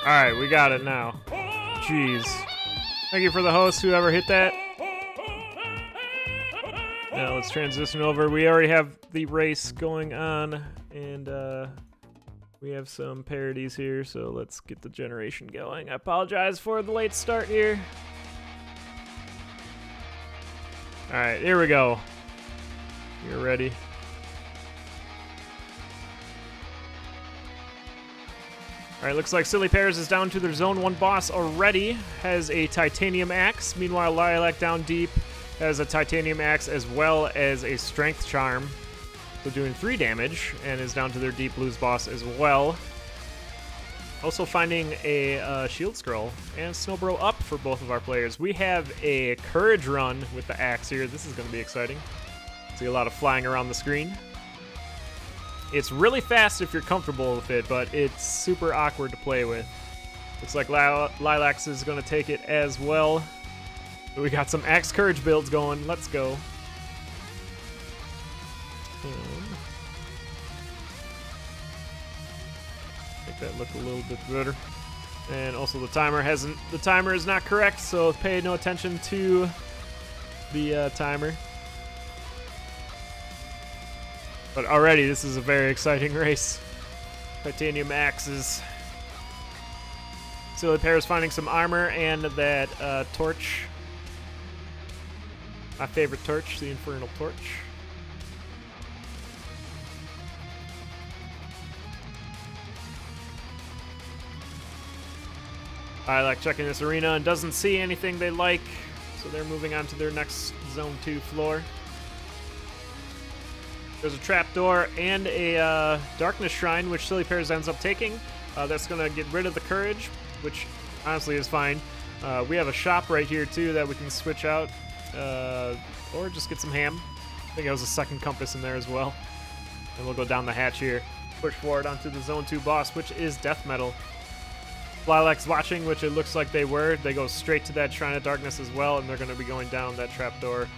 Alright, we got it now. Jeez. Thank you for the host, whoever hit that. Now let's transition over. We already have the race going on, and we have some parodies here, so let's get the generation going. I apologize for the late start here. Alright, here we go. You're ready. Alright, looks like sillypears is down to their Zone 1 boss already. Has a titanium axe. Meanwhile, lilacdowndeep has a titanium axe as well as a strength charm. So doing 3 damage, and is down to their deep blues boss as well. Also finding a shield scroll and Snowbro up for both of our players. We have a courage run with the axe here. This is going to be exciting. See a lot of flying around the screen. It's really fast if you're comfortable with it, but it's super awkward to play with. Looks like Lilax is going to take it as well. But we got some axe courage builds going. Let's go. Make that look a little bit better. And also the timer is not correct, so pay no attention to the timer. But already, this is a very exciting race. Titanium axes. Sillypears finding some armor and that torch. My favorite torch, the Infernal Torch. I like checking this arena and doesn't see anything they like, so they're moving on to their next Zone 2 floor. There's a trapdoor and a darkness shrine, which sillypears ends up taking. That's going to get rid of the courage, which honestly is fine. We have a shop right here, too, that we can switch out, or just get some ham. I think there was a second compass in there as well. And we'll go down the hatch here, push forward onto the Zone 2 boss, which is Death Metal. Lilacs watching, which it looks like they were. They go straight to that Shrine of Darkness as well, and they're going to be going down that trapdoor.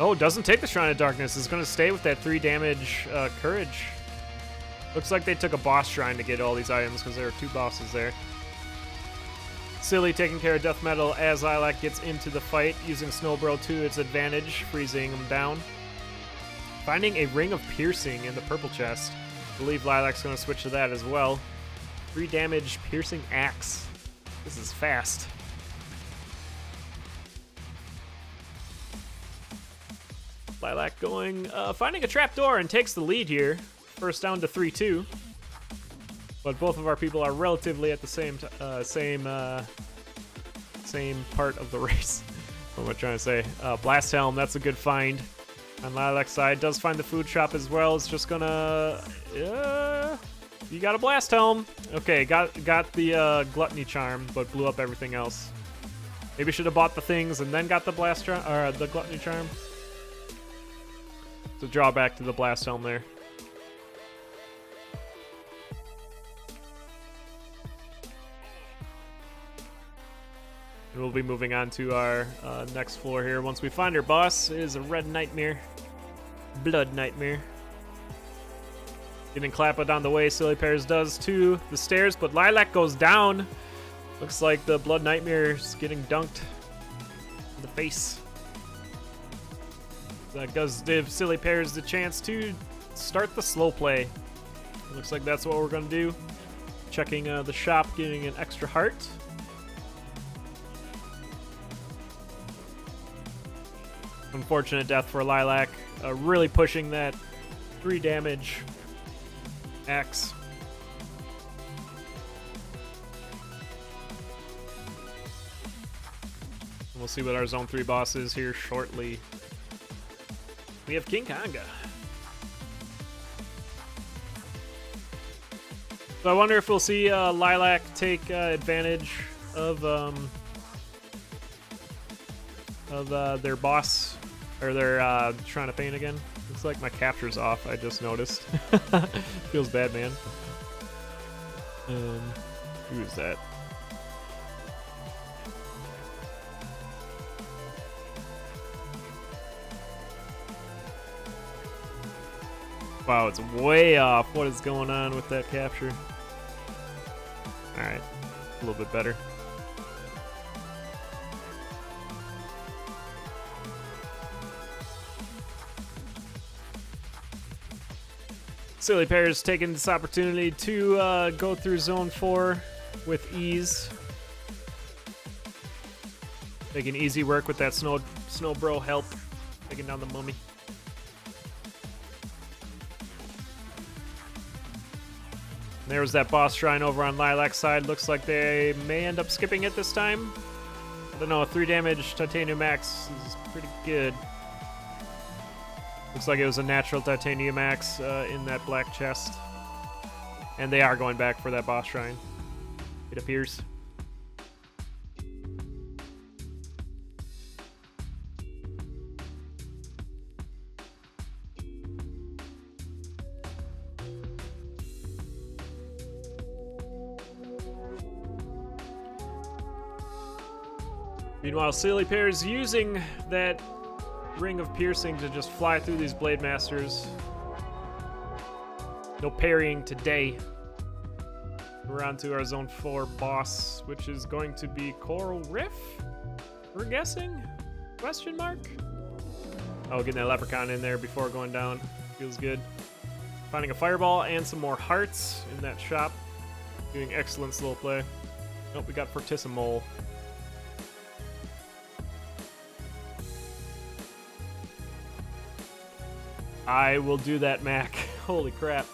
Oh, doesn't take the Shrine of Darkness. It's going to stay with that 3 damage courage. Looks like they took a boss shrine to get all these items because there are 2 bosses there. Silly taking care of Death Metal as Lilac gets into the fight, using Snowbro to its advantage, freezing him down. Finding a Ring of Piercing in the purple chest. I believe Lilac's going to switch to that as well. 3 damage piercing axe. This is fast. Lilac going, finding a trapdoor and takes the lead here. First down to 3-2. But both of our people are relatively at the same part of the race. What am I trying to say? Blast Helm, that's a good find. On Lilac's side, does find the food shop as well. It's just gonna, you got a Blast Helm. Okay, got the Gluttony Charm, but blew up everything else. Maybe should have bought the things and then got the the Gluttony Charm. It's a drawback to the Blast Helm there. And we'll be moving on to our next floor here. Once we find our boss, it is a Red Nightmare. Blood Nightmare. Getting Clapped on the way, sillypears does to the stairs, but Lilac goes down. Looks like the Blood Nightmare's getting dunked in the face. That does give sillypears the chance to start the slow play. Looks like that's what we're going to do. Checking the shop, getting an extra heart. Unfortunate death for Lilac. Really pushing that 3 damage axe. And we'll see what our Zone 3 boss is here shortly. We have King Konga. So I wonder if we'll see Lilac take advantage of their boss, or their Shrine of Pain again. Looks like my capture's off, I just noticed. Feels bad, man. Who is that? Wow, it's way off. What is going on with that capture? Alright, a little bit better. Sillypears taking this opportunity to go through Zone 4 with ease. Making easy work with that snow bro help. Taking down the mummy. There was that boss shrine over on Lilac's side. Looks like they may end up skipping it this time. I don't know, 3 damage Titanium Axe is pretty good. Looks like it was a natural Titanium Axe in that black chest. And they are going back for that boss shrine, it appears. Meanwhile, Sillypears using that Ring of Piercing to just fly through these Blade Masters. No parrying today. We're on to our Zone 4 boss, which is going to be Coral Riff, we're guessing? Question mark? Oh, getting that Leprechaun in there before going down. Feels good. Finding a Fireball and some more hearts in that shop. Doing excellent slow play. Nope, we got Fortissimole. I will do that, Mac. Holy crap.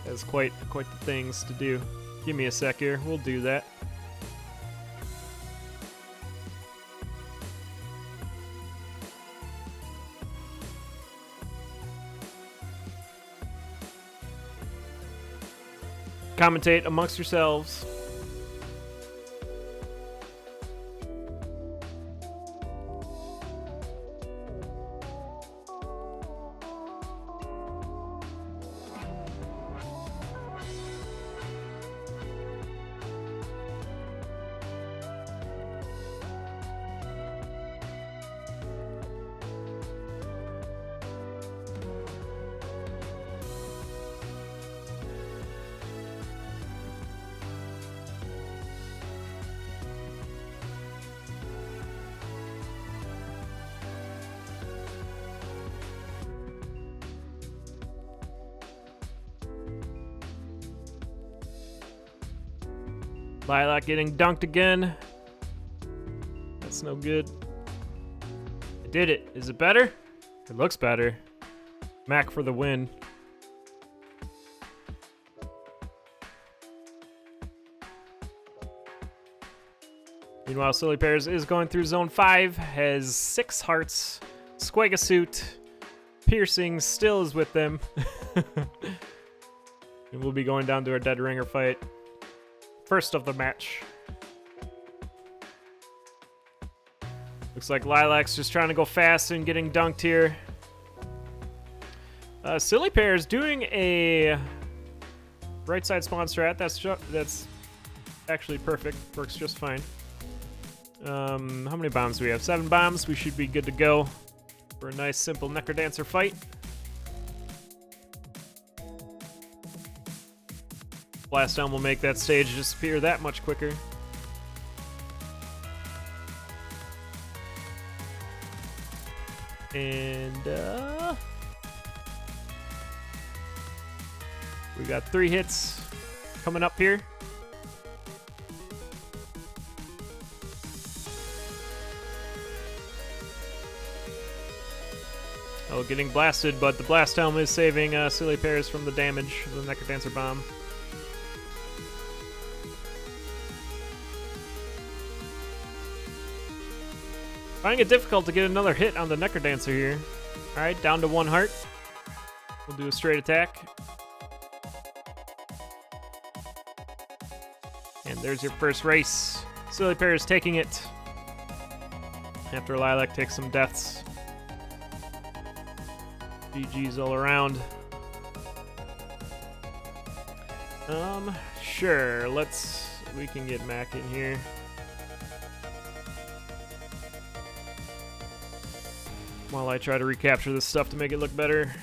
That's quite the things to do. Give me a sec here. We'll do that. Commentate amongst yourselves. Lilac getting dunked again. That's no good. I did it. Is it better? It looks better. Mac for the win. Meanwhile, Sillypears is going through Zone 5, has 6 hearts, Squagasuit, Piercing still is with them. And we'll be going down to our Dead Ringer fight. First of the match. Looks like Lilac's just trying to go fast and getting dunked here. Sillypears doing a right side spawn strat. That's actually perfect. Works just fine. How many bombs do we have? 7 bombs. We should be good to go for a nice, simple Necrodancer fight. Blast Helm will make that stage disappear that much quicker. And we got 3 hits coming up here. Oh, getting blasted, but the Blast Helm is saving Sillypears from the damage of the Necrodancer Bomb. Finding it difficult to get another hit on the Necrodancer here. Alright, down to 1 heart. We'll do a straight attack. And there's your first race. Sillypears taking it. After Lilac takes some deaths. GG's all around. Sure, we can get Mac in here. While I try to recapture this stuff to make it look better.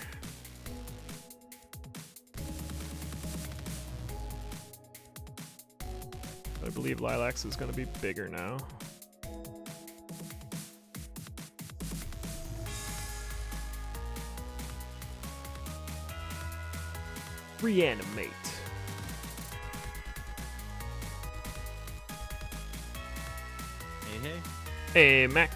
I believe Lilac's is going to be bigger now. Reanimate. Hey. Hey, Mac.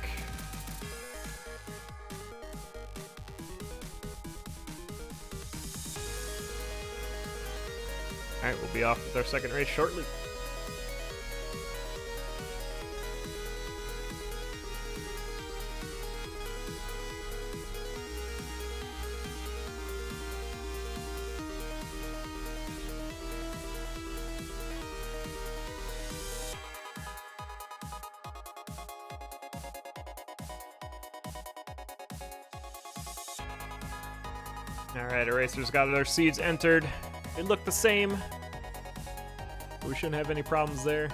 Alright, we'll be off with our second race shortly. Alright, our racers got their seeds entered. They look the same. We shouldn't have any problems there.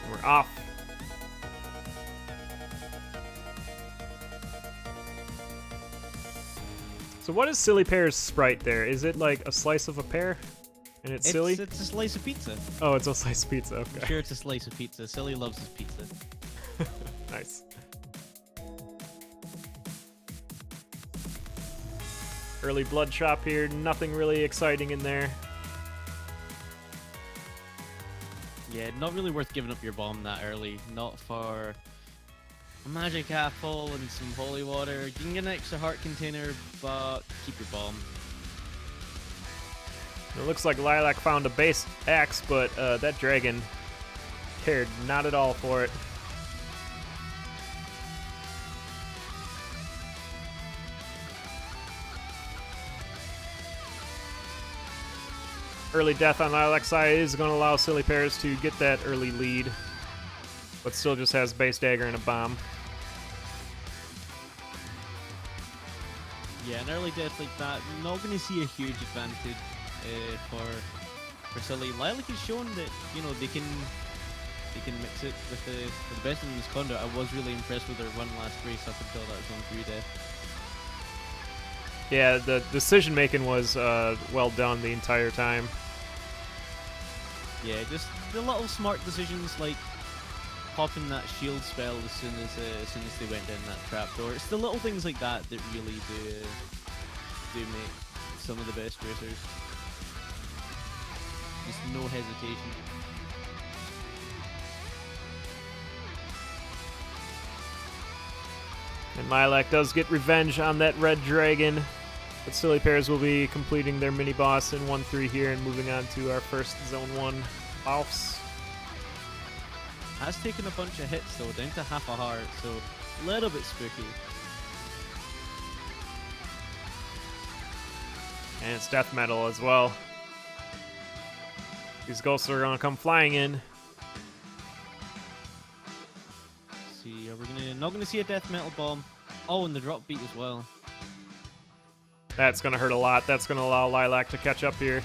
We're off. So what is Silly Pear's sprite there? Is it like a slice of a pear? And it's silly? It's a slice of pizza. Oh, it's a slice of pizza, okay. I'm sure it's a slice of pizza. Silly loves his pizza. Nice. Early blood chop here, nothing really exciting in there. Yeah, not really worth giving up your bomb that early. Not for a magic apple and some holy water. You can get an extra heart container, but keep your bomb. It looks like Lilac found a base axe, but that dragon cared not at all for it. Early death on Lilac's side is going to allow Silly Pears to get that early lead, but still just has base dagger and a bomb. Yeah, an early death like that, not going to see a huge advantage for Silly. Lilac has shown that they can mix it with the best in this Conduit. I was really impressed with their run last race up until that zone 3 death. Yeah, the decision making was well done the entire time. Yeah, just the little smart decisions like popping that shield spell as soon as they went down that trapdoor. It's the little things like that that really do make some of the best racers. Just no hesitation. And Lilac does get revenge on that red dragon. But Silly Pears will be completing their mini boss in 1-3 here and moving on to our first Zone 1 boss. Has taken a bunch of hits though, down to half a heart, so a little bit spooky. And it's death metal as well. These ghosts are gonna come flying in. Let's see, are we not gonna see a death metal bomb? Oh, and the drop beat as well. That's gonna hurt a lot. That's gonna allow Lilac to catch up here.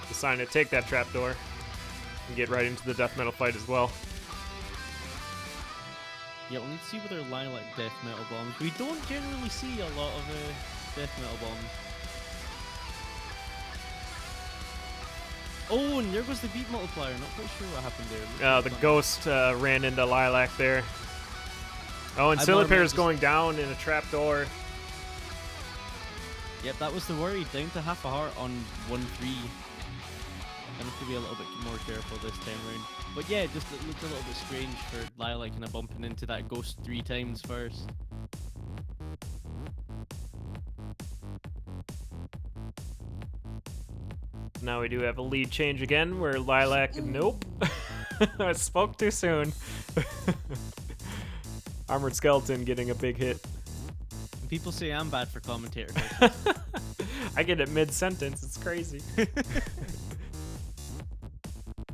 Deciding to take that trapdoor and get right into the death metal fight as well. Yeah, we'll need to see with our Lilac death metal bombs. We don't generally see a lot of death metal bombs. Oh, and there goes the beat multiplier. Not quite sure what happened there. The ghost ran into Lilac there. Oh, and Silly Pears going down in a trapdoor. Yep, that was the worry. Down to half a heart on 1-3. Gonna have to be a little bit more careful this time round. But yeah, just it looked a little bit strange for Lilac kind of bumping into that ghost 3 times first. Now we do have a lead change again where Lilac... Nope. I spoke too soon. Armored Skeleton getting a big hit. People say I'm bad for commentator. I get it mid-sentence. It's crazy.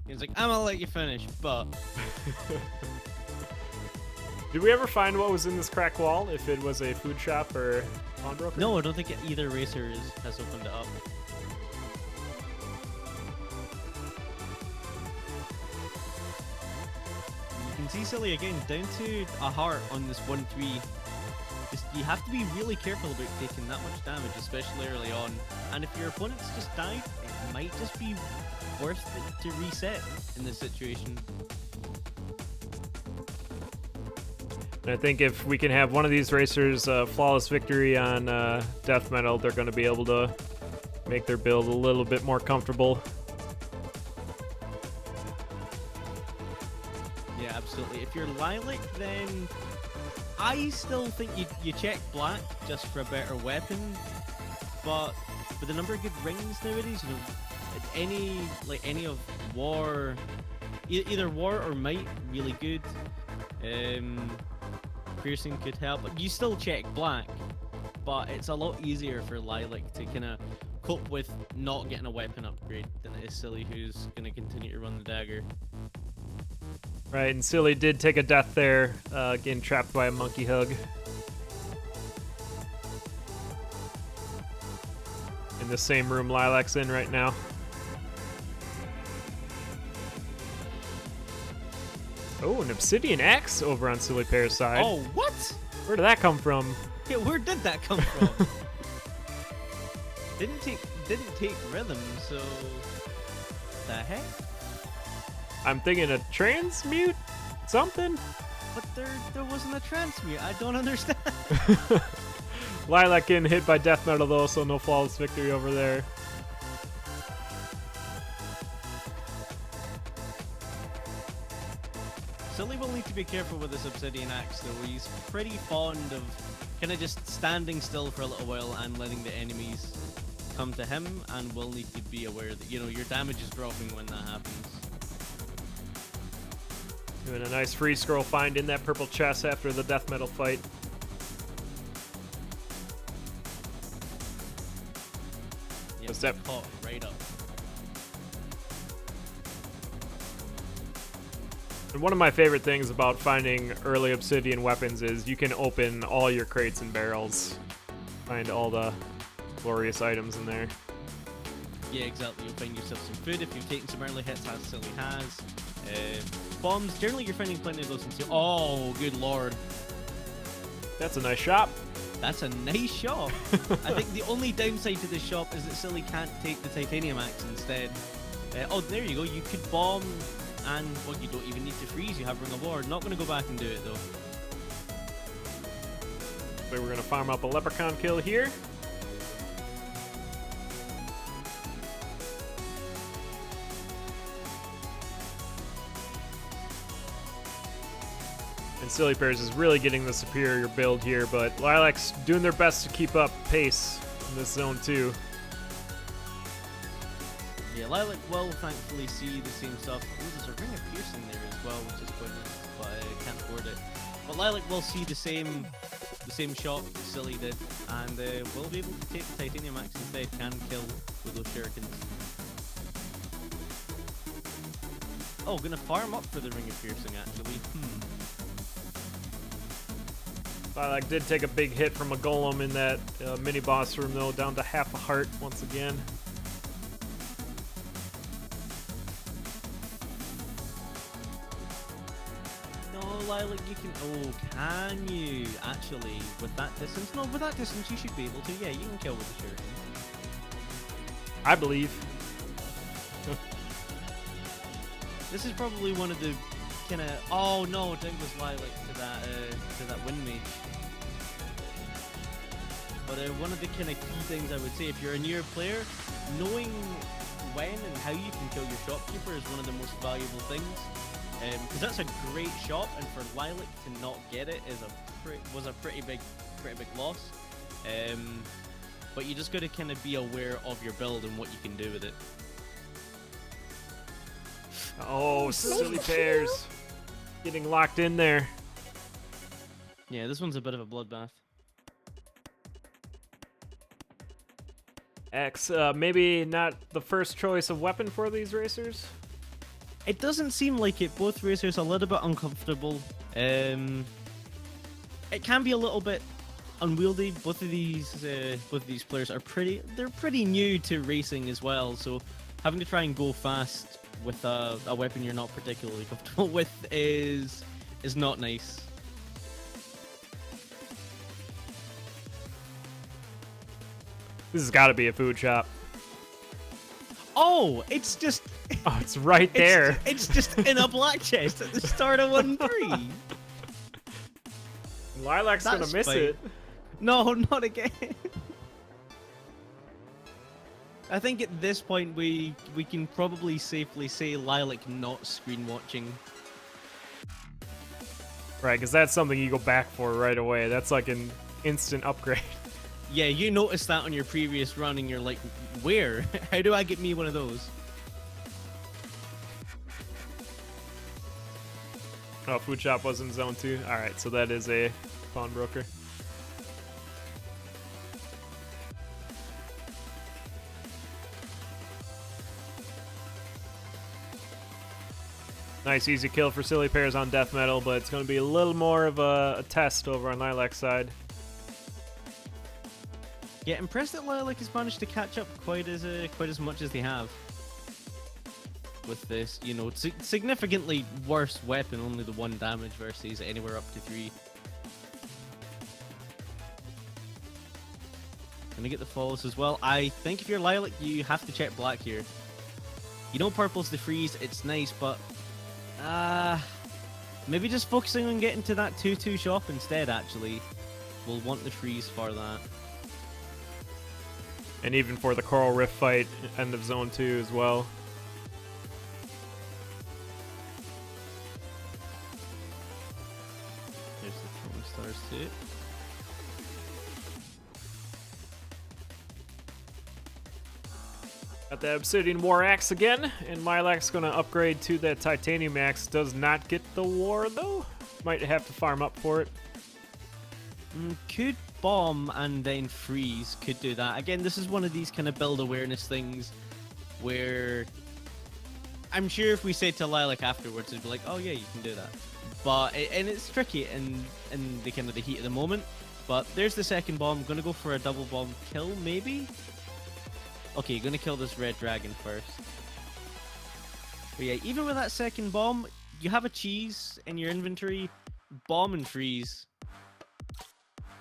He's like, I'm gonna let you finish, but... Did we ever find what was in this crack wall? If it was a food shop or pawnbroker? No, I don't think either racer has opened it up. You can see Silly again, down to a heart on this 1-3. Just, you have to be really careful about taking that much damage, especially early on. And if your opponent's just died, it might just be worth it to reset in this situation. And I think if we can have one of these racers flawless victory on death metal, they're going to be able to make their build a little bit more comfortable. Yeah, absolutely. If you're Lilac, then I still think you check black just for a better weapon. But with the number of good rings nowadays, you know, any of war, either war or might, really good. Piercing could help. You still check black, but it's a lot easier for Lilac to kind of cope with not getting a weapon upgrade than it is Silly, who's going to continue to run the dagger. Right, and Silly did take a death there, getting trapped by a monkey hug. In the same room Lilac's in right now. Oh, an obsidian axe over on sillypears' side. Oh, what? Where did that come from? Yeah, where did that come from? didn't take rhythm, so the heck? I'm thinking a transmute? Something? But there wasn't a transmute. I don't understand. Lilac getting hit by death metal though, so no flawless victory over there. Silly will need to be careful with this obsidian axe though. He's pretty fond of kind of just standing still for a little while and letting the enemies come to him, and will need to be aware that, you know, your damage is dropping when that happens. Doing a nice free scroll find in that purple chest after the death metal fight. Yeah, What's that? Caught right up. And one of my favorite things about finding early obsidian weapons is you can open all your crates and barrels. Find all the glorious items in there. Yeah, exactly. You'll find yourself some food if you've taken some early hits, as Silly has. Bombs, generally you're finding plenty of those in seal. Oh, good lord. That's a nice shop. That's a nice shop. I think the only downside to this shop is that Silly can't take the titanium axe instead. Oh, there you go. You could bomb, and well, you don't even need to freeze. You have Ring of War. Not going to go back and do it though. So we're going to farm up a leprechaun kill here. And sillypears is really getting the superior build here, but Lilac's doing their best to keep up pace in this zone too. Yeah, Lilac will thankfully see the same stuff. Ooh, there's a Ring of Piercing there as well, which is quite nice, but I can't afford it. But Lilac will see the same shot that Silly did, and will be able to take the titanium axe instead. Can kill with those shurikens. Oh, gonna farm up for the Ring of Piercing actually. Lilac did take a big hit from a golem in that mini boss room though, down to half a heart once again. Lilac, you can. Oh, can you actually with that distance? No, with that distance you should be able to. Yeah, you can kill with the shuriken. I believe. This is probably one of the kind of. Oh no, Douglas Lilac to that wind mage. But one of the kind of key things I would say, if you're a newer player, knowing when and how you can kill your shopkeeper is one of the most valuable things. Because that's a great shop, and for Lilac to not get it was a pretty big loss. But you just got to kind of be aware of your build and what you can do with it. Oh, sillypears getting locked in there. Yeah, this one's a bit of a bloodbath. X, maybe not the first choice of weapon for these racers. It doesn't seem like it. Both racers are a little bit uncomfortable. It can be a little bit unwieldy. Both of these players are pretty new to racing as well. So having to try and go fast with a weapon you're not particularly comfortable with is not nice. This has got to be a food shop. Oh, it's just... Oh, it's right there. It's just in a black chest at the start of 1-3. Lilac's going to miss fine. it. No, not again. I think at this point we can probably safely say Lilac not screen watching. Right, because that's something you go back for right away. That's like an instant upgrade. Yeah, you noticed that on your previous run and you're like, where? How do I get me one of those? Oh, food shop was in zone 2. Alright, so that is a pawnbroker. Nice easy kill for sillypears on death metal, but it's going to be a little more of a test over on Lilac's side. Yeah, impressed that Lilac has managed to catch up quite as much as they have. With this, you know, significantly worse weapon, only the 1 damage versus anywhere up to 3. Gonna get the falls as well. I think if you're Lilac, you have to check black here. You know purple's the freeze, it's nice, but maybe just focusing on getting to that 2-2 shop instead, actually. We'll want the freeze for that. And even for the Coral Rift fight, end of zone 2 as well. There's the throwing stars too. Got the Obsidian War Axe again, and Lilac's going to upgrade to that Titanium Axe. Does not get the War, though. Might have to farm up for it. Could bomb and then freeze, could do that. Again, this is one of these kind of build awareness things where I'm sure if we said to Lilac afterwards, it'd be like, oh yeah, you can do that. But, and it's tricky in the kind of the heat of the moment. But there's the second bomb. Gonna go for a double bomb kill, maybe? Okay, gonna kill this red dragon first. But yeah, even with that second bomb, you have a cheese in your inventory, bomb and freeze.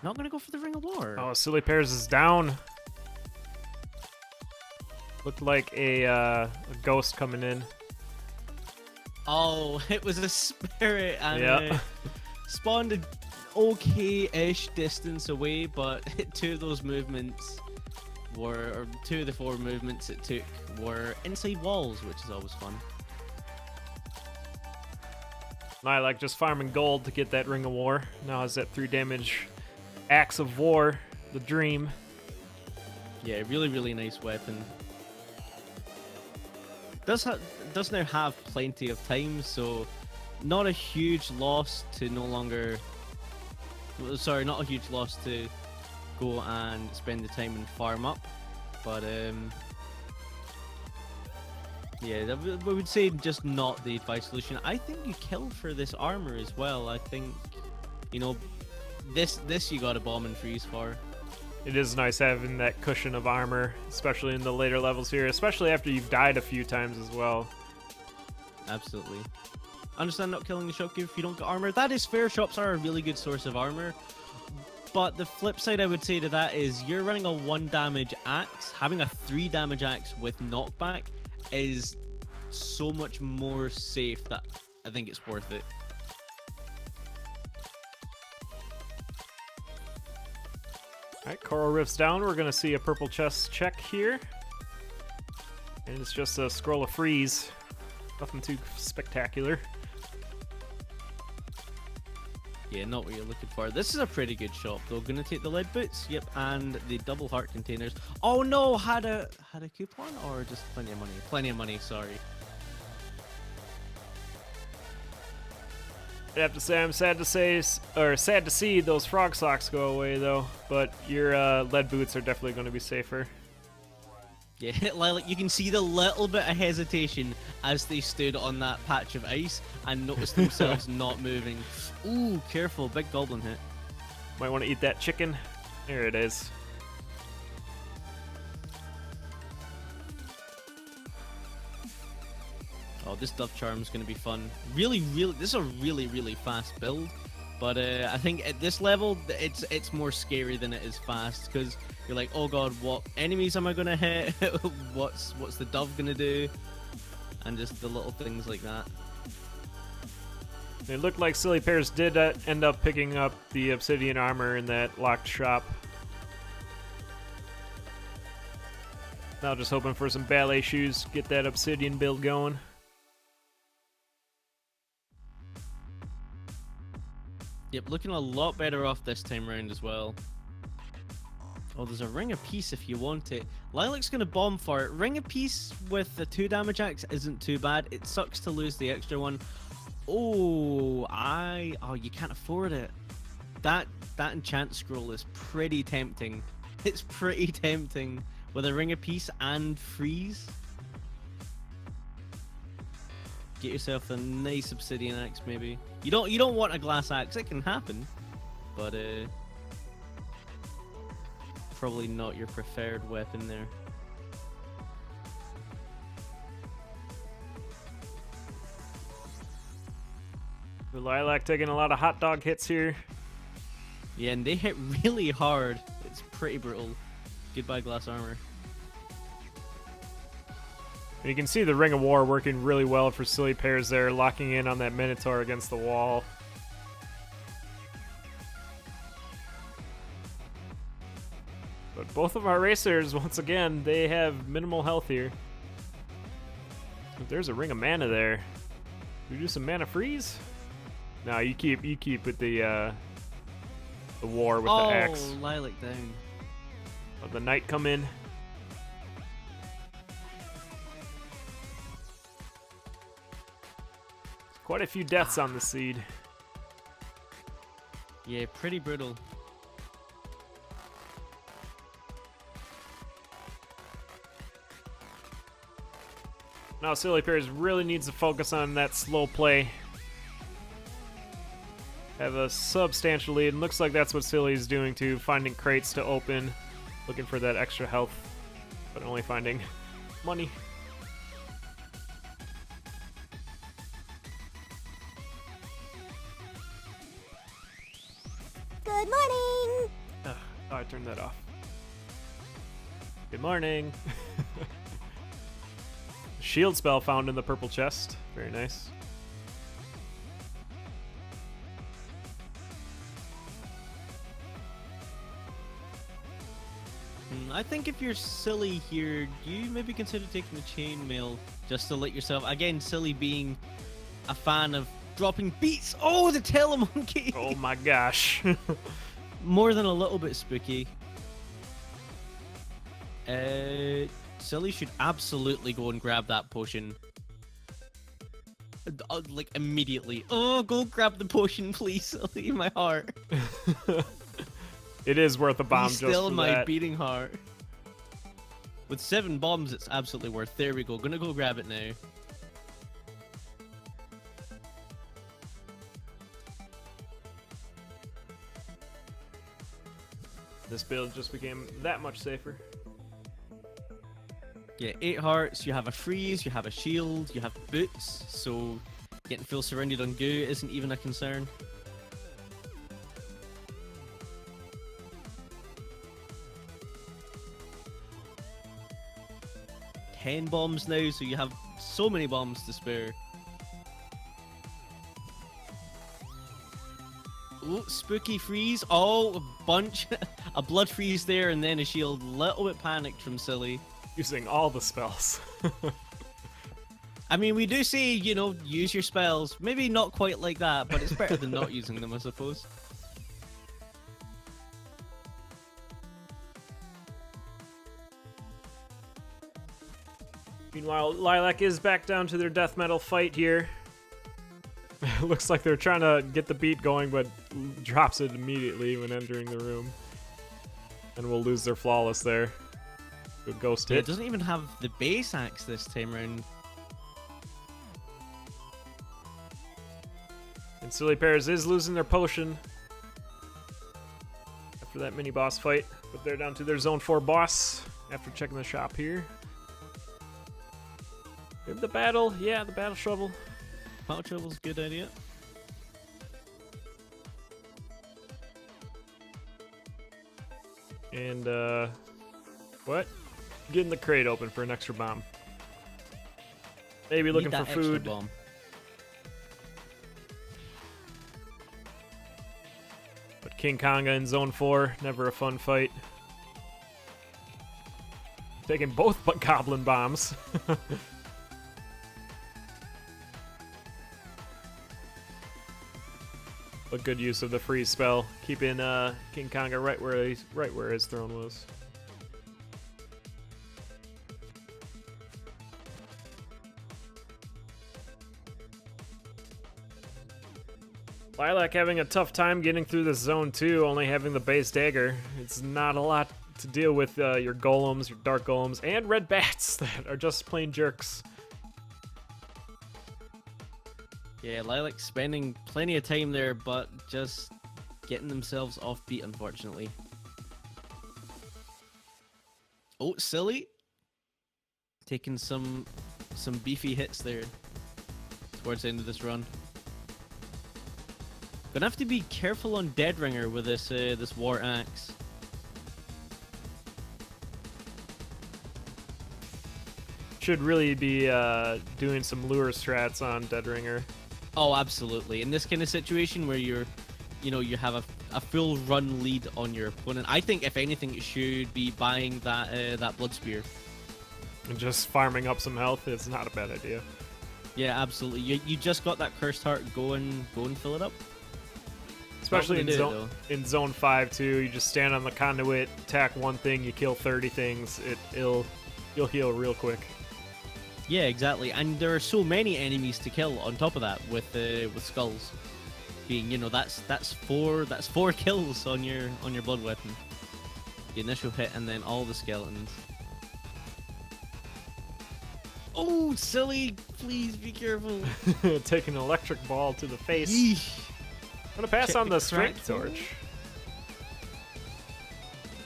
Not gonna go for the Ring of War. Oh, sillypears is down. Looked like a ghost coming in. Oh, it was a spirit and yeah. Spawned an okay-ish distance away, but 2 of those movements were, or 2 of the 4 movements it took were inside walls, which is always fun. Lilac just farming gold to get that Ring of War. Now has that 3 damage Axe of War, the dream. Yeah, really, really nice weapon. Does now have plenty of time, so not a huge loss to no longer... Sorry, not a huge loss to go and spend the time and farm up. But, yeah, we would say just not the advice solution. I think you kill for this armor as well. I think, you know, this you got a bomb and freeze for. It is nice having that cushion of armor, especially in the later levels here, especially after you've died a few times as well. Absolutely. Understand not killing the shopkeeper if you don't get armor. That is fair. Shops are a really good source of armor. But the flip side I would say to that is you're running a 1 damage axe. Having a 3 damage axe with knockback is so much more safe that I think it's worth it. Alright, Coral Rift's down. We're going to see a purple chest check here. And it's just a scroll of freeze. Nothing too spectacular. Yeah, not what you're looking for. This is a pretty good shop, though. Gonna take the lead boots, yep, and the double heart containers. Oh no, had a coupon or just plenty of money? Plenty of money, sorry. I have to say I'm sad to see those frog socks go away though. But your lead boots are definitely going to be safer. Yeah, Lilac, you can see the little bit of hesitation as they stood on that patch of ice and noticed themselves not moving. Ooh, careful, big goblin hit. Might want to eat that chicken. There it is. Oh, this Dove Charm's going to be fun. Really, this is a really, really fast build. But I think at this level, it's more scary than it is fast, because you're like, oh god, what enemies am I gonna hit? what's the dove gonna do? And just the little things like that. It looked like sillypears did end up picking up the obsidian armor in that locked shop. Now just hoping for some ballet shoes, get that obsidian build going. Yep, looking a lot better off this time around as well. Oh, there's a ring of peace if you want it. Lilac's gonna bomb for it. Ring of peace with the 2 damage axe isn't too bad. It sucks to lose the extra one. Oh, you can't afford it. That enchant scroll is pretty tempting. It's pretty tempting with a ring of peace and freeze. Get yourself a nice obsidian axe, maybe. You don't want a glass axe. It can happen, but probably not your preferred weapon there. The Lilac taking a lot of hot dog hits here. Yeah, and they hit really hard. It's pretty brutal. Goodbye glass armor. And you can see the Ring of War working really well for sillypears there, locking in on that Minotaur against the wall. But both of our racers, once again, they have minimal health here. If there's a Ring of Mana there, we do some mana freeze? No, you keep with the war with the axe. Oh, Lilac down. Let the knight come in. Quite a few deaths on the seed. Yeah, pretty brutal. Now sillypears really needs to focus on that slow play. Have a substantial lead, and looks like that's what Silly's doing too, finding crates to open, looking for that extra health, but only finding money. Good morning! Oh, I turned that off. Good morning. Shield spell found in the purple chest. Very nice. I think if you're Silly here, you maybe consider taking the chainmail just to let yourself, again, Silly being a fan of dropping beats. Oh, the telemonkey! Oh my gosh. More than a little bit spooky. Silly should absolutely go and grab that potion. Like immediately. Oh, go grab the potion, please, Silly, my heart. It is worth a bomb He's just still for my that. beating heart. With 7 bombs, it's absolutely worth. There we go. Gonna go grab it now. This build just became that much safer. Yeah, 8 hearts, you have a freeze, you have a shield, you have boots, so getting full surrounded on goo isn't even a concern. Ten bombs now, so you have so many bombs to spare. Ooh, spooky freeze. Oh, a bunch. A blood freeze there, and then a shield. Little bit panicked from Silly. Using all the spells. I mean, we do say, you know, use your spells. Maybe not quite like that, but it's better than not using them, I suppose. Meanwhile, Lilac is back down to their death metal fight here. Looks like they're trying to get the beat going, but drops it immediately when entering the room. And we'll lose their flawless there. Good ghost Yeah, hit. it doesn't even have the base axe this time around. And sillypears is losing their potion after that mini boss fight. But they're down to their zone 4 boss after checking the shop here. We have the battle. Yeah, the battle shovel. Battle shovel's a good idea. And, what? Getting the crate open for an extra bomb. Maybe Need looking that for extra food. bomb. But King Konga in Zone 4, never a fun fight. Taking both goblin bombs. But good use of the freeze spell, keeping King Konga right where his throne was. Lilac having a tough time getting through this zone too, only having the base dagger. It's not a lot to deal with your golems, your dark golems, and red bats that are just plain jerks. Yeah, Lilac spending plenty of time there, but just getting themselves off beat, unfortunately. Oh, Silly taking some beefy hits there towards the end of this run. Gonna have to be careful on Deadringer with this this War Axe. Should really be doing some lure strats on Deadringer. Oh, absolutely. In this kind of situation where you have a full run lead on your opponent, I think if anything, it should be buying that Blood Spear. And just farming up some health is not a bad idea. Yeah, absolutely. You just got that Cursed Heart, go and fill it up. Especially in zone 5 too, you just stand on the conduit, attack one thing, you kill 30 things. you'll heal real quick. Yeah, exactly. And there are so many enemies to kill on top of that with skulls. Being, that's four kills on your blood weapon. The initial hit and then all the skeletons. Oh, Silly, please be careful. Taking an electric ball to the face. Yeesh. I'm gonna pass on the strength torch.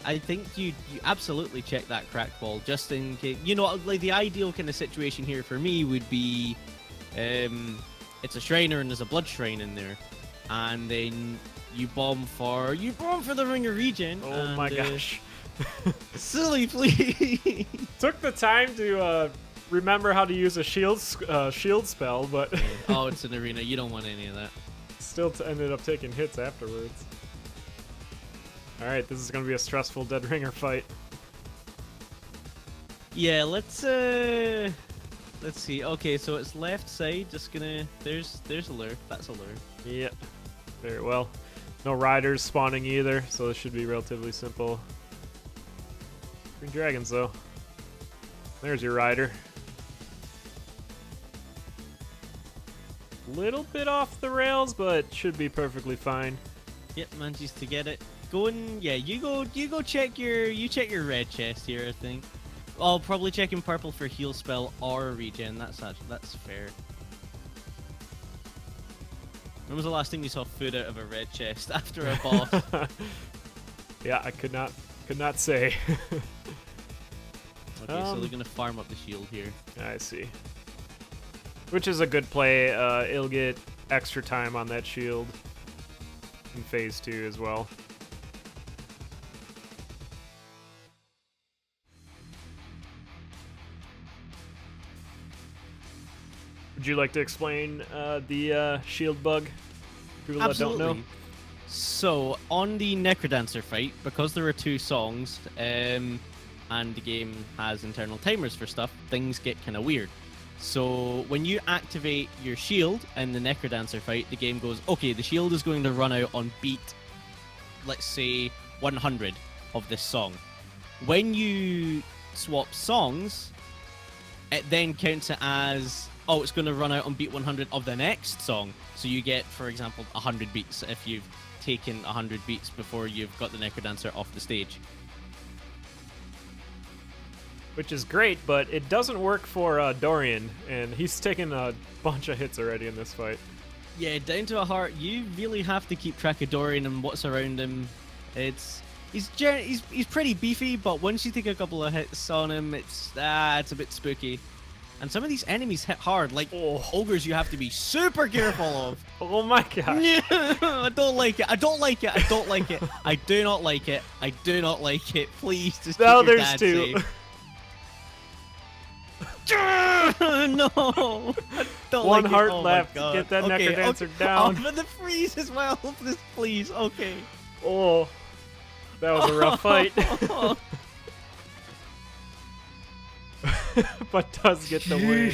I think you absolutely check that cracked ball just in case. Like the ideal kind of situation here for me would be, it's a Shriner and there's a Blood Shrine in there, and then you bomb for the Ring of Regen. Oh my gosh! Silly, please. Took the time to remember how to use a shield spell, but oh, it's an arena. You don't want any of that. Still ended up taking hits afterwards. Alright, this is going to be a stressful Dead Ringer fight. Yeah, let's see. Okay, so it's left side, just gonna... There's a lure. That's a lure. Yeah, very well. No riders spawning either, so this should be relatively simple. Green dragons, though. There's your rider. Little bit off the rails, but should be perfectly fine. Yep, manages to get it. Yeah, you go check your red chest here, I think. I'll probably check in purple for heal spell or regen. That's fair. When was the last time you saw food out of a red chest after a boss? Yeah, I could not say. Okay, so they're gonna farm up the shield here. I see. Which is a good play. It'll get extra time on that shield in phase 2 as well. Would you like to explain the shield bug? People Absolutely. that don't know. So on the Necrodancer fight, because there are 2 songs, and the game has internal timers for stuff, things get kind of weird. So when you activate your shield in the Necrodancer fight, the game goes, okay, the shield is going to run out on beat, let's say 100 of this song. When you swap songs, it then counts it as, oh, it's going to run out on beat 100 of the next song. So you get, for example, 100 beats if you've taken 100 beats before you've got the Necrodancer off the stage. Which is great, but it doesn't work for Dorian, and he's taken a bunch of hits already in this fight. Yeah, down to a heart, you really have to keep track of Dorian and what's around him. He's pretty beefy, but once you take a couple of hits on him, it's a bit spooky. And some of these enemies hit hard, like Oh. ogres you have to be super careful of. Oh my gosh. I don't like it. I don't like it. I don't like it. I do not like it. I do not like it. Please just Now keep your there's dad two. safe. No. I don't One like heart it. Oh left. My God. Get that Okay, Necrodancer okay. down. Oh, but the freeze as well. Please. Okay. Oh, that was a rough fight. But does get the win.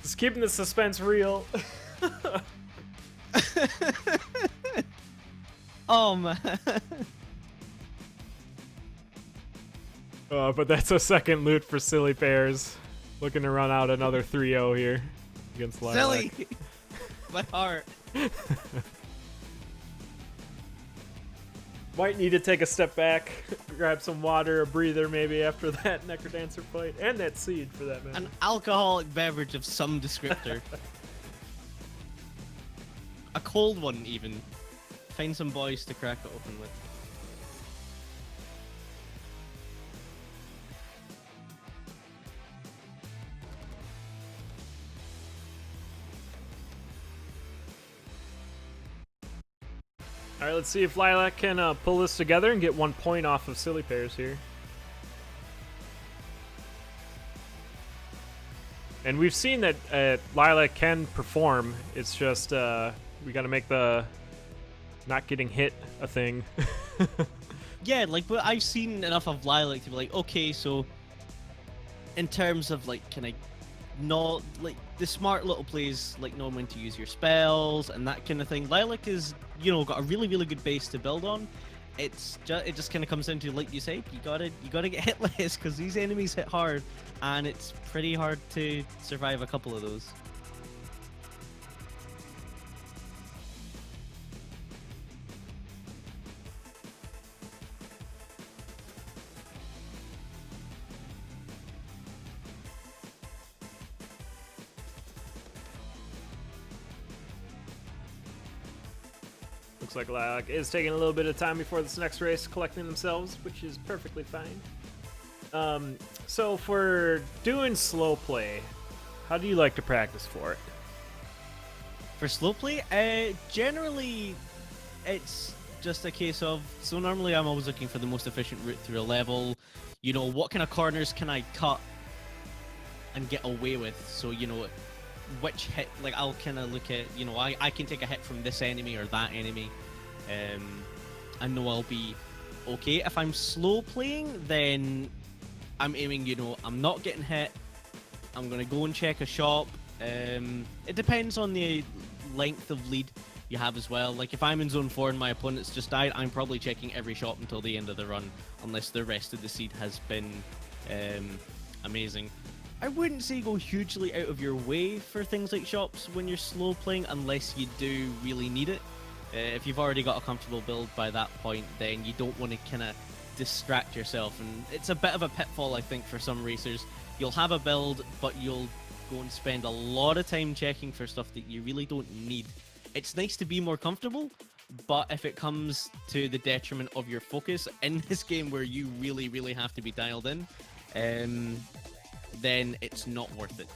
Just keeping the suspense real. Oh man. But that's a second loot for sillypears. Looking to run out another 3-0 here against Lilac. Silly. My heart. Might need to take a step back, grab some water, a breather maybe after that Necrodancer fight, and that seed for that matter. An alcoholic beverage of some descriptor. A cold one, even. Find some boys to crack it open with. All right, let's see if Lilac can pull this together and get 1 point off of sillypears here. And we've seen that Lilac can perform. It's just we got to make the not getting hit a thing. Yeah, like, but I've seen enough of Lilac to be like, okay, so in terms of like, can I not like the smart little plays, like knowing when to use your spells and that kind of thing. Lilac is, you know, got a really good base to build on. It just kind of comes down to, like you said, you gotta get hit less because these enemies hit hard, and it's pretty hard to survive a couple of those. Looks like Lilac is taking a little bit of time before this next race, collecting themselves, which is perfectly fine. So for doing slow play, how do you like to practice for it? For slow play, generally, it's just a case of, so normally I'm always looking for the most efficient route through a level. You know, what kind of corners can I cut and get away with? So, you know, which hit, like I'll kind of look at, you know, I can take a hit from this enemy or that enemy. I know I'll be okay. If I'm slow playing, then I'm aiming, you know, I'm not getting hit. I'm going to go and check a shop. It depends on the length of lead you have as well. Like if I'm in zone 4 and my opponent's just died, I'm probably checking every shop until the end of the run, unless the rest of the seed has been amazing. I wouldn't say go hugely out of your way for things like shops when you're slow playing, unless you do really need it. If you've already got a comfortable build by that point, then you don't want to kind of distract yourself, and it's a bit of a pitfall, I think, for some racers. You'll have a build, but you'll go and spend a lot of time checking for stuff that you really don't need. It's nice to be more comfortable, but if it comes to the detriment of your focus in this game where you really have to be dialed in, then it's not worth it.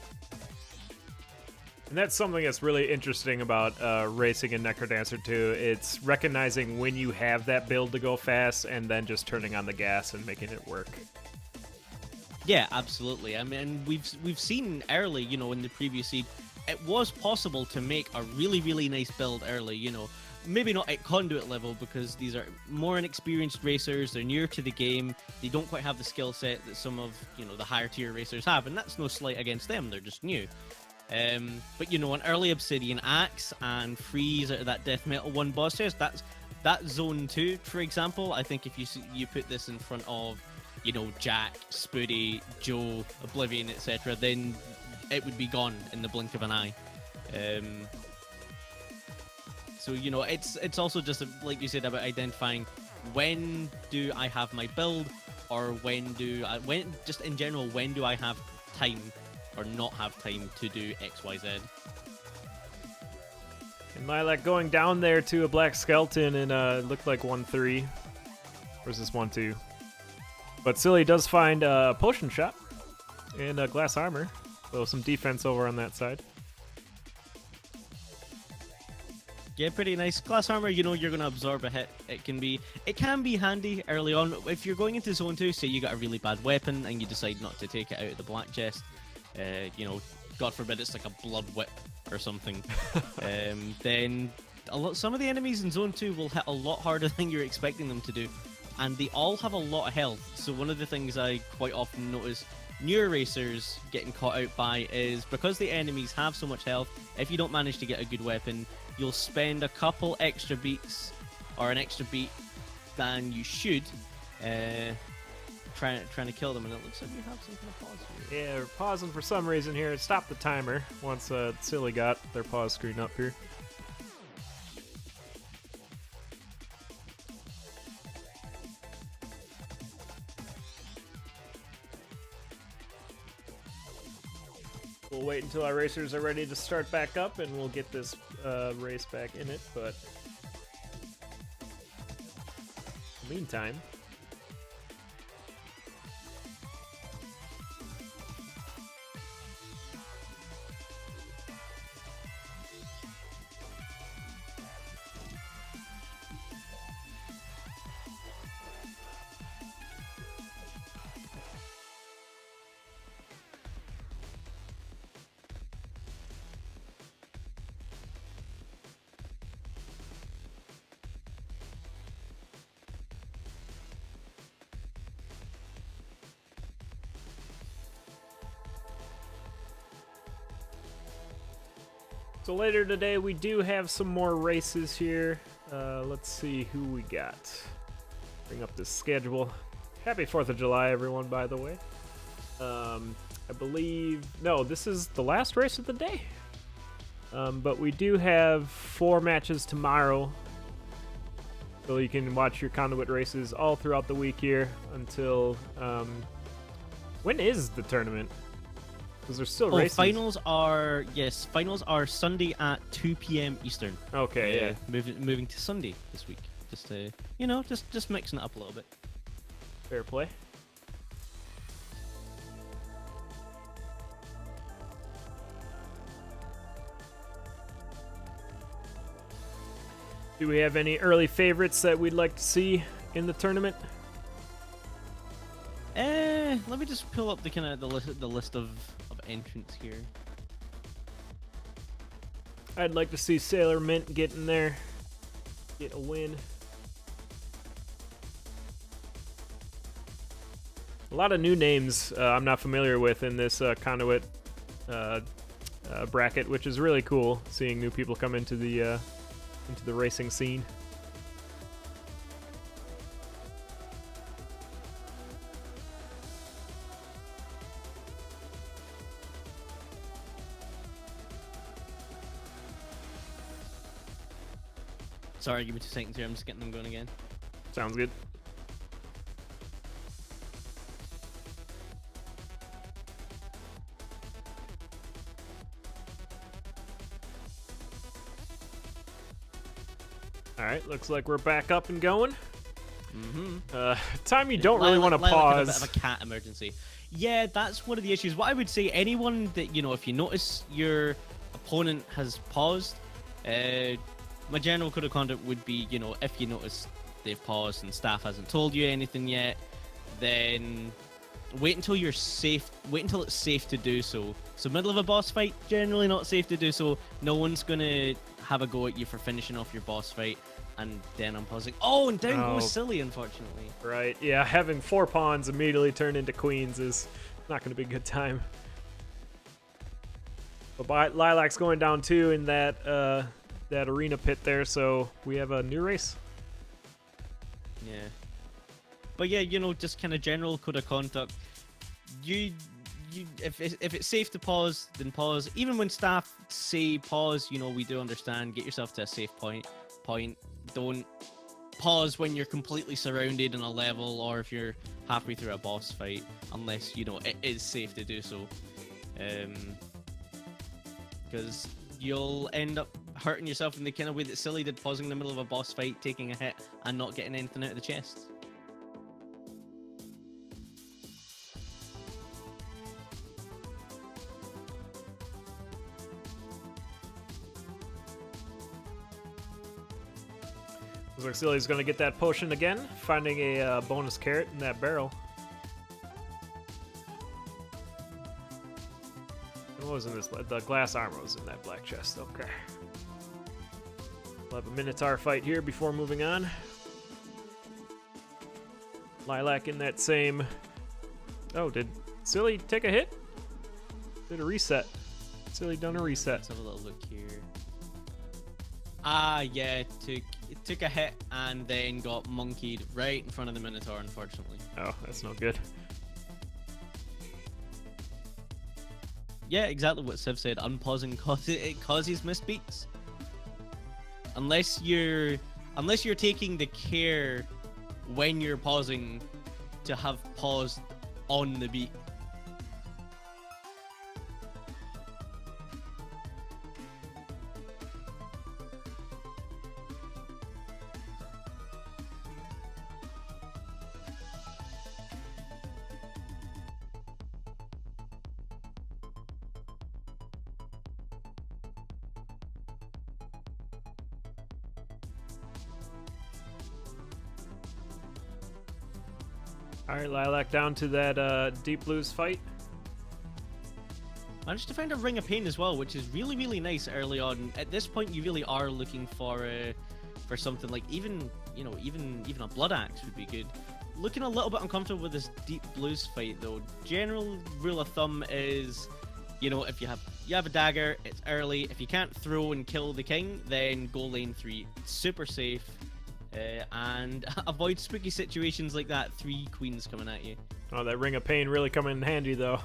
And that's something that's really interesting about racing in Necrodancer 2. It's recognizing when you have that build to go fast and then just turning on the gas and making it work. Yeah, absolutely. I mean, we've seen early, you know, in the previous seed, it was possible to make a really nice build early, you know. Maybe not at Conduit level, because these are more inexperienced racers, they're newer to the game, they don't quite have the skill set that some of, you know, the higher tier racers have, and that's no slight against them, they're just new. But you know, an early Obsidian Axe and freeze out of that Death Metal 1 boss chest, that's zone 2, for example. I think if you put this in front of, you know, Jack, Spoody, Joe, Oblivion, etc., then it would be gone in the blink of an eye. So, you know, it's also just, like you said, about identifying when do I have my build, or just in general, when do I have time or not have time to do X, Y, Z. And Lilac going down there to a black skeleton and looked like 1-3 versus 1-2. But Silly does find a potion shop. And glass armor. So some defense over on that side. Yeah, pretty nice. Glass armor, you know you're going to absorb a hit. It can be handy early on. If you're going into Zone 2, say you got a really bad weapon and you decide not to take it out of the black chest, you know, God forbid it's like a blood whip or something, then some of the enemies in Zone 2 will hit a lot harder than you're expecting them to do. And they all have a lot of health. So one of the things I quite often notice newer racers getting caught out by is because the enemies have so much health, if you don't manage to get a good weapon, you'll spend a couple extra beats or an extra beat than you should trying to kill them. And it looks like we have some kind of pause here. Yeah, we're pausing for some reason here. Stop the timer once Silly got their pause screen up here. We'll wait until our racers are ready to start back up, and we'll get this race back in it, but in the meantime, so later today we do have some more races here. Let's see who we got. Bring up the schedule. Happy 4th of July, everyone, by the way. I believe... No, this is the last race of the day. But we do have 4 matches tomorrow. So you can watch your Conduit races all throughout the week here until... when is the tournament? Because there's still races. Finals are Sunday at 2 p.m. Eastern. Okay, yeah. Moving to Sunday this week. Just to, just mixing it up a little bit. Fair play. Do we have any early favorites that we'd like to see in the tournament? Let me just pull up the list of entrants here. I'd like to see Sailor Mint get in there, get a win. A lot of new names I'm not familiar with in this Conduit bracket, which is really cool. Seeing new people come into the racing scene. Sorry, give me 2 seconds here. I'm just getting them going again. Sounds good. All right, looks like we're back up and going. Time you don't really want to pause. A bit of a cat emergency. Yeah, that's one of the issues. What I would say, anyone that, if you notice your opponent has paused, my general code of conduct would be, if you notice they've paused and staff hasn't told you anything yet, then wait until you're safe. Wait until it's safe to do so. So middle of a boss fight, generally not safe to do so. No one's gonna have a go at you for finishing off your boss fight and then unpausing. Oh, and down goes Silly, unfortunately. Right, yeah, having 4 pawns immediately turn into queens is not gonna be a good time. But Lilac's going down too in that arena pit there, so we have a new race. Yeah. But yeah, just kind of general code of conduct. If it's safe to pause, then pause. Even when staff say pause, we do understand. Get yourself to a safe point. Don't pause when you're completely surrounded in a level or if you're halfway through a boss fight, unless it is safe to do so. Because you'll end up hurting yourself in the kind of way that Silly did, pausing in the middle of a boss fight, taking a hit, and not getting anything out of the chest. Looks like Silly's gonna get that potion again, finding a bonus carrot in that barrel. What was in this? The glass armor was in that black chest. Okay. We'll have a Minotaur fight here before moving on. Lilac in that same... Oh, did Silly take a hit? Did a reset. Silly done a reset. Let's have a little look here. Yeah, it took a hit and then got monkeyed right in front of the Minotaur, unfortunately. Oh, that's no good. Yeah, exactly what Civ said. Unpausing it causes misbeats. Unless you're taking the care when you're pausing to have paused on the beat. All right, Lilac down to that deep blues fight. Managed to find a Ring of Pain as well, which is really, really nice early on. At this point, you really are looking for something like even a Blood Axe would be good. Looking a little bit uncomfortable with this deep blues fight though. General rule of thumb is, if you have a dagger, it's early. If you can't throw and kill the king, then go lane 3. It's super safe. And avoid spooky situations like that. 3 queens coming at you. Oh, that Ring of Pain really coming in handy, though.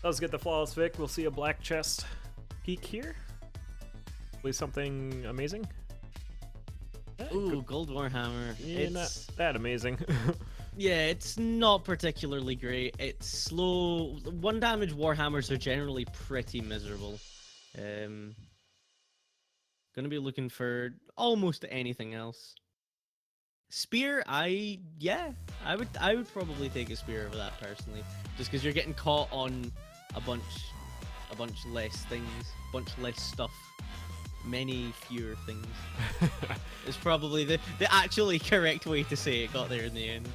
Does get the flawless Vic. We'll see a black chest peek here. Hopefully something amazing. Ooh, Gold Warhammer. Yeah, not that amazing. Yeah, it's not particularly great. It's slow. 1 damage Warhammers are generally pretty miserable. Gonna be looking for almost anything else. Spear, I would probably take a spear over that personally, just because you're getting caught on a bunch less things, bunch less stuff, many fewer things. It's probably the actually correct way to say it. Got there in the end.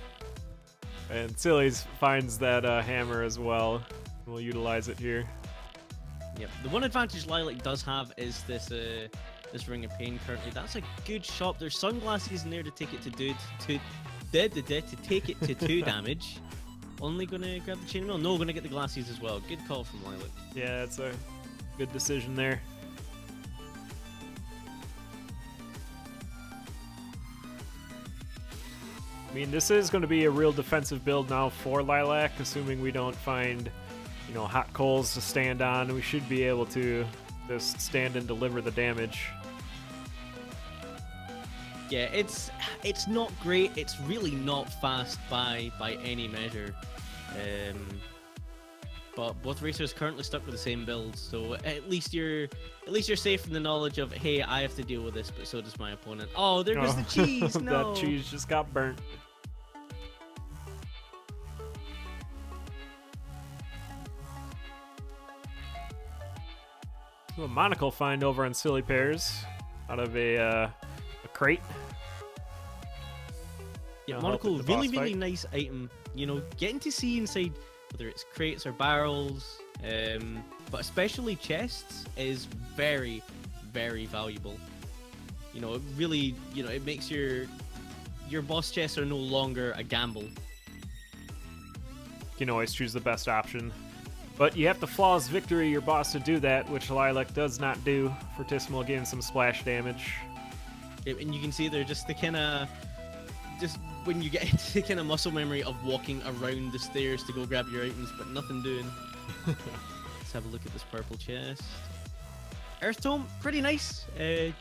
And Silly's finds that hammer as well. We'll utilize it here. Yep. The one advantage Lilac does have is this Ring of Pain currently. That's a good shot. There's sunglasses in there to take it to take it to 2 damage. Only gonna grab the chainmail? No, gonna get the glasses as well. Good call from Lilac. Yeah, that's a good decision there. I mean, this is going to be a real defensive build now for Lilac, assuming we don't find, hot coals to stand on. We should be able to just stand and deliver the damage. Yeah, it's not great. It's really not fast by any measure. But both racers currently stuck with the same build, so at least you're safe in the knowledge of, hey, I have to deal with this, but so does my opponent. Oh, there goes the cheese. No, that cheese just got burnt. A monocle find over on sillypears out of a crate. Yeah, monocle, really nice item. Getting to see inside, whether it's crates or barrels, but especially chests, is very, very valuable. It really, it makes your boss chests are no longer a gamble. You can always choose the best option. But you have to flawless victory your boss to do that, which Lilac does not do. Fortissimo getting some splash damage. Yeah, and you can see they're just the kind of... Just when you get into the kind of muscle memory of walking around the stairs to go grab your items, but nothing doing. Let's have a look at this purple chest. Earth Tome, pretty nice. 3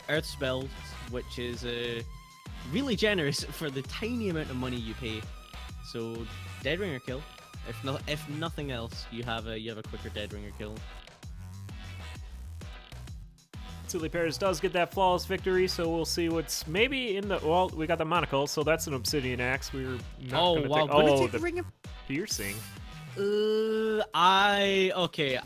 Earth spells, which is really generous for the tiny amount of money you pay. So, Dead Ringer kill. If nothing else, you have a quicker Dead Ringer kill. sillypears does get that flawless victory, so we'll see what's maybe in the... Well, we got the monocle, so that's an obsidian axe. We were not going to take... Ring of... piercing. I'm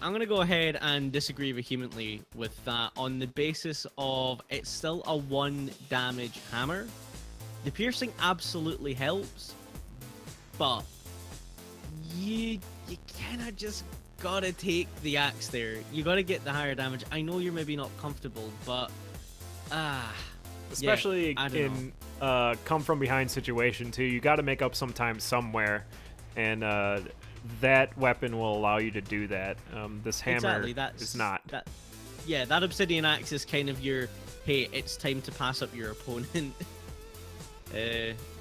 gonna go ahead and disagree vehemently with that on the basis of it's still a 1 damage hammer. The piercing absolutely helps, but you kind of just gotta take the axe there. You gotta get the higher damage. I know you're maybe not comfortable, but especially yeah, in come from behind situation too. You got to make up some time somewhere, and that weapon will allow you to do that. This hammer is not. That obsidian axe is kind of your, hey, it's time to pass up your opponent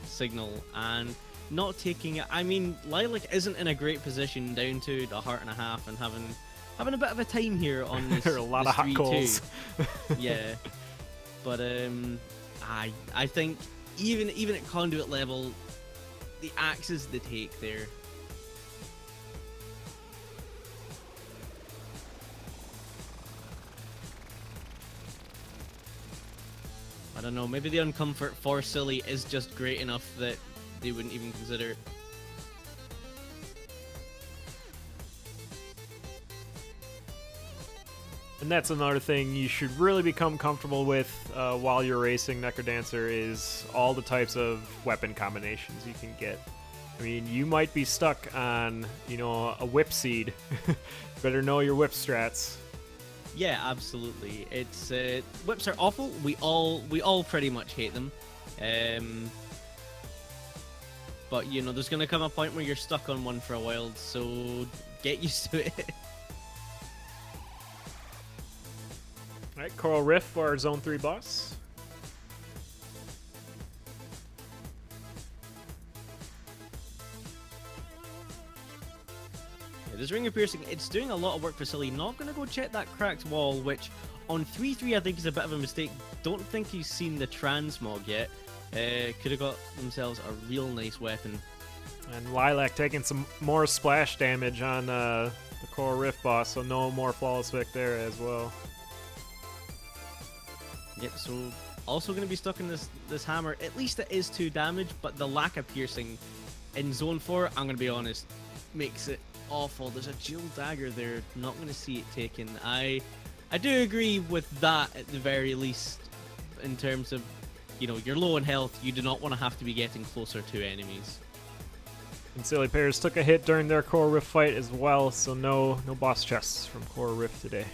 signal, and not taking it. I mean, Lilac isn't in a great position, down to the heart and a half, and having a bit of a time here on this. There are a lot of hot coals. Yeah, but I think even at Conduit level, the axe is the take there. I don't know, maybe the uncomfort for Silly is just great enough that they wouldn't even consider it. And that's another thing you should really become comfortable with while you're racing Necrodancer is all the types of weapon combinations you can get. I mean, you might be stuck on, a whip seed. Better know your whip strats. Yeah, absolutely. It's whips are awful. We all pretty much hate them. But there's gonna come a point where you're stuck on one for a while, so get used to it. Alright, Coral Rift for our Zone 3 boss. Yeah, this Ring of Piercing, it's doing a lot of work for Silly. Not gonna go check that cracked wall, which on 3-3 I think is a bit of a mistake. Don't think he's seen the transmog yet. Could have got themselves a real nice weapon. And Lilac taking some more splash damage on the Coral Rift boss, so no more Flawless Vic there as well. Yep, so also going to be stuck in this hammer. At least it is 2 damage, but the lack of piercing in Zone 4, I'm going to be honest, makes it awful. There's a dual dagger there. Not going to see it taken. I do agree with that at the very least, in terms of, you're low in health. You do not want to have to be getting closer to enemies. And sillypears took a hit during their Coral Rift fight as well, so no boss chests from Coral Rift today.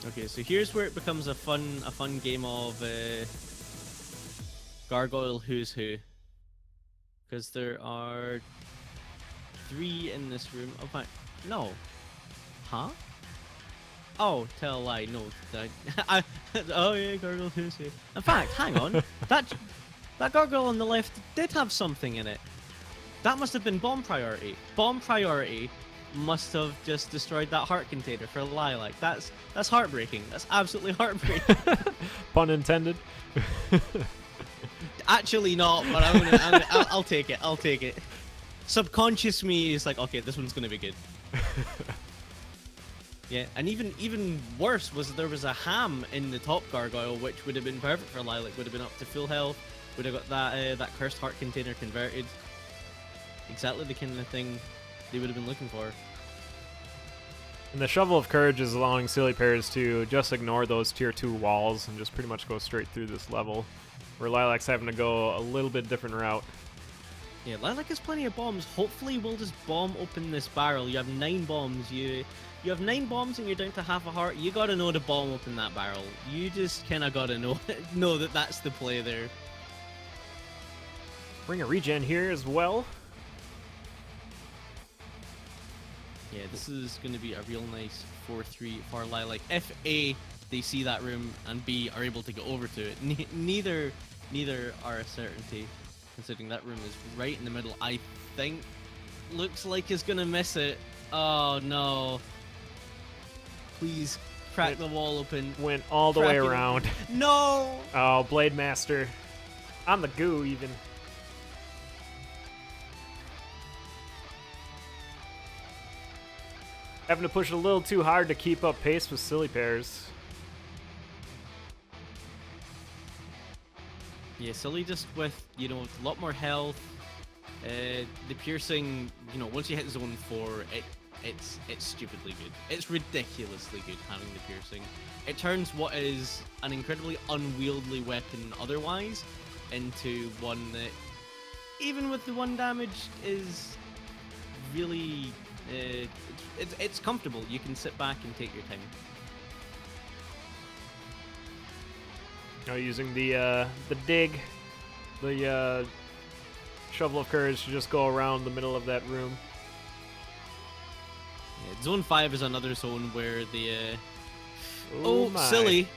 Okay, so here's where it becomes a fun game of Gargoyle Who's Who, because there are 3 in this room. Oh, fine. No, huh? Oh, tell a lie. No, oh yeah, Gargoyle Who's Who. In fact, hang on, that gargoyle on the left did have something in it. That must have been bomb priority. Bomb priority must have just destroyed that heart container for Lilac. That's heartbreaking. That's absolutely heartbreaking. Pun intended. Actually not, but I'll take it. I'll take it. Subconscious me is like, okay, this one's gonna be good. Yeah, and even worse was there was a ham in the top gargoyle, which would have been perfect for Lilac. Would have been up to full health. Would have got that cursed heart container converted. Exactly the kind of thing they would have been looking for. And the Shovel of Courage is allowing sillypears to just ignore those tier 2 walls and just pretty much go straight through this level, where Lilac's having to go a little bit different route. Yeah, Lilac has plenty of bombs. Hopefully we'll just bomb open this barrel. You have 9 bombs. You have 9 bombs and you're down to half a heart. You gotta know to bomb open that barrel. You just kinda gotta know that that's the play there. Bring a regen here as well. Yeah, this is going to be a real nice 4-3 for Lilac. If A, they see that room, and B, are able to get over to it. Neither are a certainty, considering that room is right in the middle. I think looks like it's going to miss it. Oh, no. Please, crack the wall open. Went all the way around. No! Oh, Blade Master. On the goo, even. Having to push it a little too hard to keep up pace with sillypears. Yeah, Silly just with, a lot more health. The piercing, you know, once you hit zone 4, it's stupidly good. It's ridiculously good having the piercing. It turns what is an incredibly unwieldy weapon otherwise into one that, even with the 1 damage, is really it's comfortable. You can sit back and take your time. Now using the dig, the shovel of courage to just go around the middle of that room. Yeah, zone 5 is another zone where the My. silly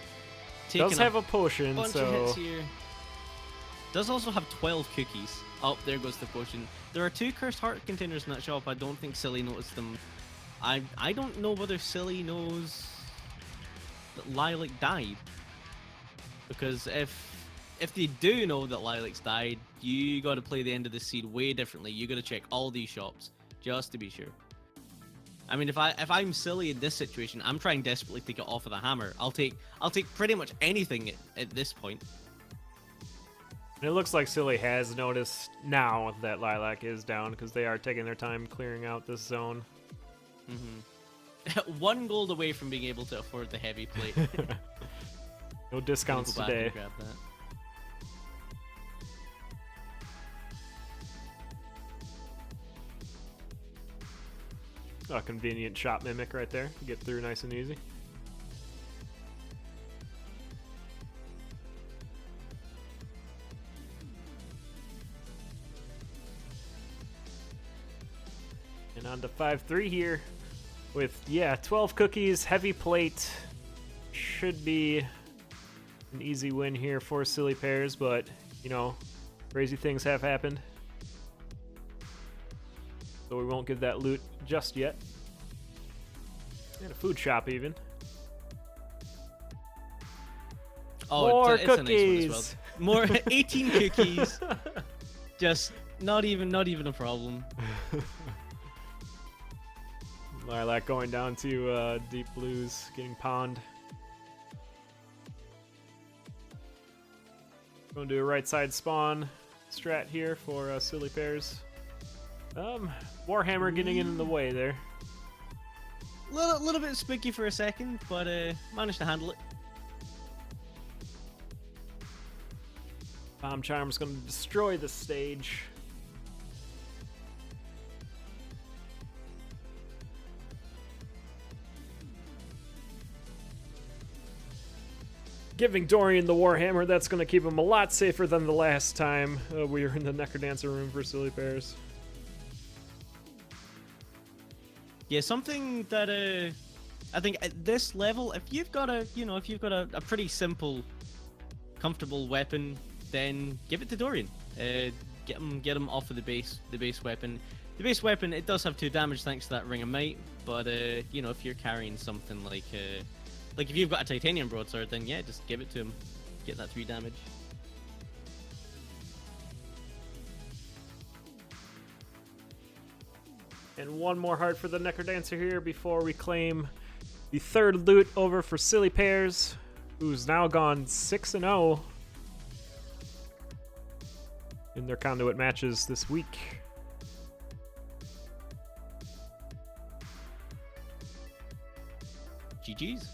Does have a potion, bunch so of hits here. Does also have 12 cookies. Oh, there goes the potion. There are 2 cursed heart containers in that shop. I don't think Silly noticed them. I don't know whether Silly knows that Lilac died. Because if they do know that Lilac's died, you got to play the end of the seed way differently. You got to check all these shops just to be sure. I mean, if I'm Silly in this situation, I'm trying desperately to get off of the hammer. I'll take pretty much anything at this point. And it looks like Silly has noticed now that Lilac is down because they are taking their time clearing out this zone. 1 gold away from being able to afford the heavy plate. No discounts Go back today. and grab that. A convenient shop mimic right there. Get through nice and easy. And on to 5-3 here with, 12 cookies, heavy plate. Should be an easy win here for Silly Pears, but, you know, crazy things have happened. So we won't get that loot just yet. And a food shop even. Oh, More it's cookies. a nice one as well. More 18 cookies. Just not even a problem. Lilac going down to deep blues, getting pond. Going to do a right side spawn strat here for Silly Pears. Warhammer getting in the way there. Little bit spooky for a second, but managed to handle it. Bomb Charm's going to destroy the stage. Giving Dorian the Warhammer, that's going to keep him a lot safer than the last time we were in the Necrodancer room for Silly Pears. Yeah, something that I think at this level, if you've got a pretty simple, comfortable weapon, then give it to Dorian. Get him off of the base weapon. The base weapon, it does have 2 damage thanks to that Ring of Might, but you know, if you're carrying something like if you've got a titanium broadsword, then yeah, just give it to him. Get that 3 damage. And 1 more heart for the Necrodancer here before we claim the 3rd loot over for Silly Pears, who's now gone 6-0 in their Conduit matches this week. GG's.